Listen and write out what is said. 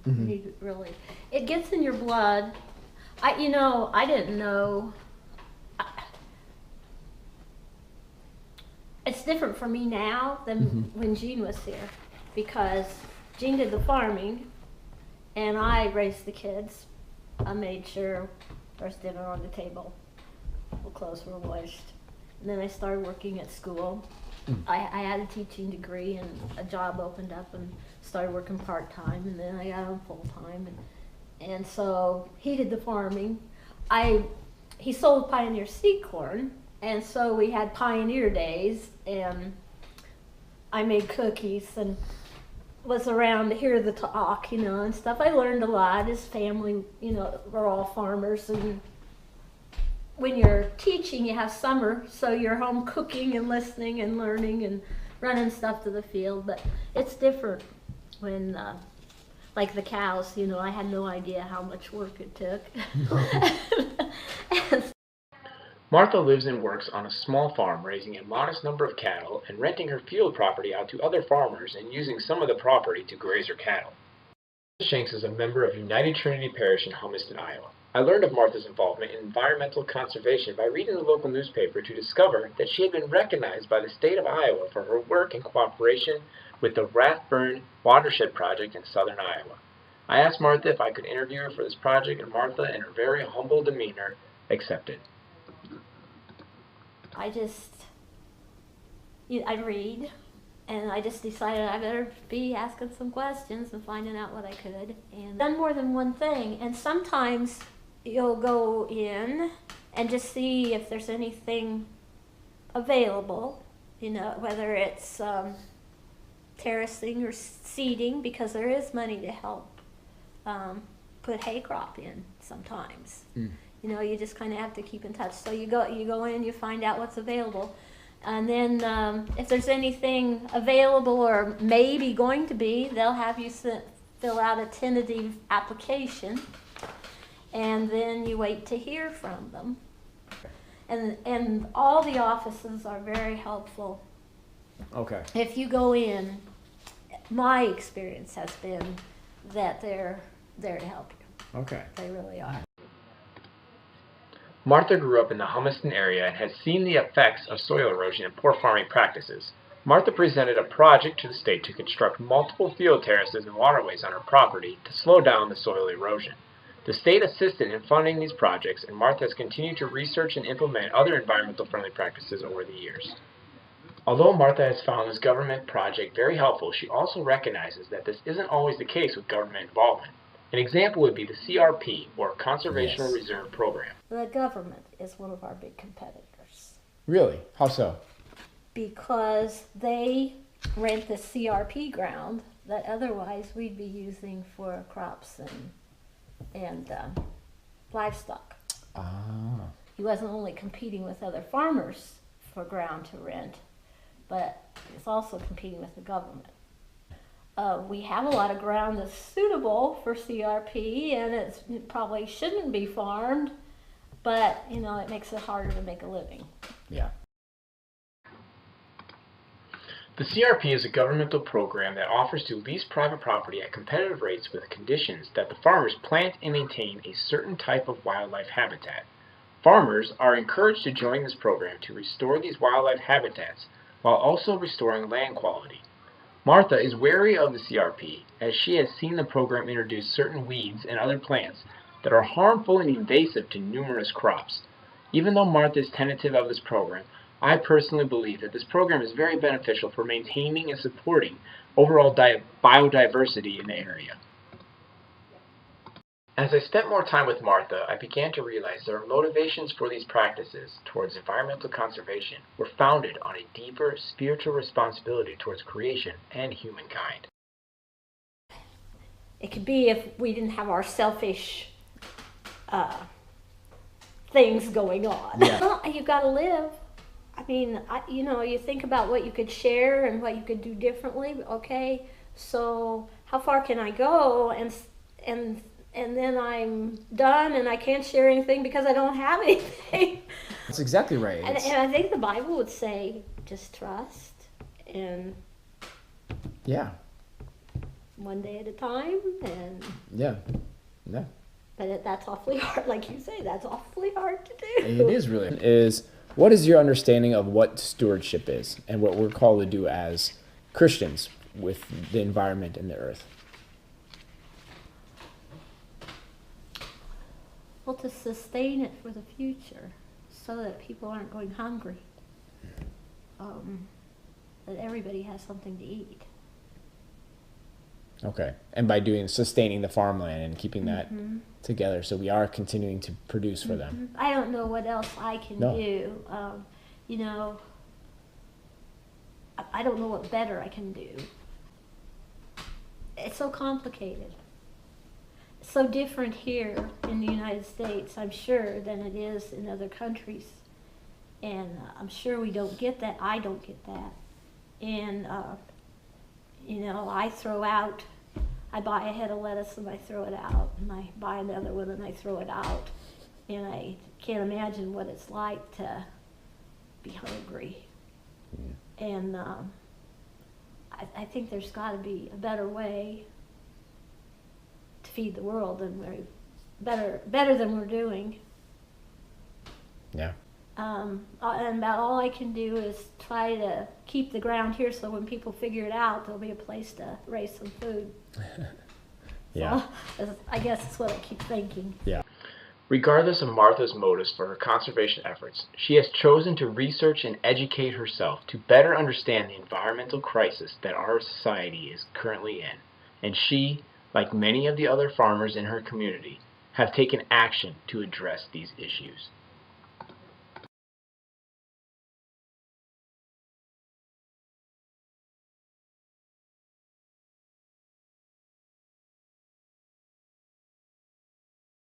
farm. It gets in your blood. I didn't know. It's different for me now than when Jean was here, because Jean did the farming and I raised the kids. I made sure there's dinner on the table, the clothes were washed, and then I started working at school. I had a teaching degree and a job opened up and started working part-time, and then I got on full-time, and so he did the farming. He sold Pioneer seed corn, and so we had Pioneer days, and I made cookies and was around to hear the talk, and stuff. I learned a lot. His family, we're all farmers, and when you're teaching, you have summer, so you're home cooking and listening and learning and running stuff to the field. But it's different when, like the cows, I had no idea how much work it took. Martha lives and works on a small farm, raising a modest number of cattle and renting her field property out to other farmers and using some of the property to graze her cattle. Shanks is a member of United Trinity Parish in Hummiston, Iowa. I learned of Martha's involvement in environmental conservation by reading the local newspaper to discover that she had been recognized by the state of Iowa for her work in cooperation with the Rathburn Watershed Project in southern Iowa. I asked Martha if I could interview her for this project, and Martha, in her very humble demeanor, accepted. I read, and I just decided I better be asking some questions and finding out what I could. And done more than one thing, and sometimes you'll go in and just see if there's anything available, whether it's terracing or seeding, because there is money to help put hay crop in sometimes. You just kind of have to keep in touch. So you go in, you find out what's available, and then if there's anything available or maybe going to be, they'll have you fill out a tentative application, and then you wait to hear from them. And all the offices are very helpful. Okay. If you go in, my experience has been that they're there to help you. Okay. They really are. Martha grew up in the Hummiston area and has seen the effects of soil erosion and poor farming practices. Martha presented a project to the state to construct multiple field terraces and waterways on her property to slow down the soil erosion. The state assisted in funding these projects, and Martha has continued to research and implement other environmental friendly practices over the years. Although Martha has found this government project very helpful, she also recognizes that this isn't always the case with government involvement. An example would be the CRP, or Conservation Reserve Program. The government is one of our big competitors. Really? How so? Because they rent the CRP ground that otherwise we'd be using for crops and livestock. Ah. He wasn't only competing with other farmers for ground to rent, but it's also competing with the government. We have a lot of ground that's suitable for CRP, and it probably shouldn't be farmed, but it makes it harder to make a living. Yeah. The CRP is a governmental program that offers to lease private property at competitive rates with conditions that the farmers plant and maintain a certain type of wildlife habitat. Farmers are encouraged to join this program to restore these wildlife habitats while also restoring land quality. Martha is wary of the CRP, as she has seen the program introduce certain weeds and other plants that are harmful and invasive to numerous crops. Even though Martha is tentative of this program, I personally believe that this program is very beneficial for maintaining and supporting overall biodiversity in the area. As I spent more time with Martha, I began to realize that our motivations for these practices towards environmental conservation were founded on a deeper spiritual responsibility towards creation and humankind. It could be if we didn't have our selfish things going on. Yeah. Well, you got to live. I mean, you think about what you could share and what you could do differently. Okay, so how far can I go? And then I'm done and I can't share anything because I don't have anything. That's exactly right. And I think the Bible would say just trust and yeah. one day at a time, and Yeah. Yeah. but that's awfully hard. Like you say, that's awfully hard to do. It is really. What is your understanding of what stewardship is and what we're called to do as Christians with the environment and the earth? Well, to sustain it for the future, so that people aren't going hungry. That everybody has something to eat. Okay. And by sustaining the farmland and keeping that together, so we are continuing to produce for them. I don't know what else I can No. do. You know, I don't know what better I can do. It's so complicated. It's so different here in the United States, I'm sure, than it is in other countries. And I'm sure we don't get that. I don't get that. And, you know, I buy a head of lettuce and I throw it out. And I buy another one and I throw it out. And I can't imagine what it's like to be hungry. And I think there's got to be a better way to feed the world than better than we're doing. Yeah. And about all I can do is try to keep the ground here so when people figure it out, there'll be a place to raise some food. Yeah. So, I guess that's what I keep thinking. Yeah. Regardless of Martha's motives for her conservation efforts, she has chosen to research and educate herself to better understand the environmental crisis that our society is currently in. And she, like many of the other farmers in her community, have taken action to address these issues.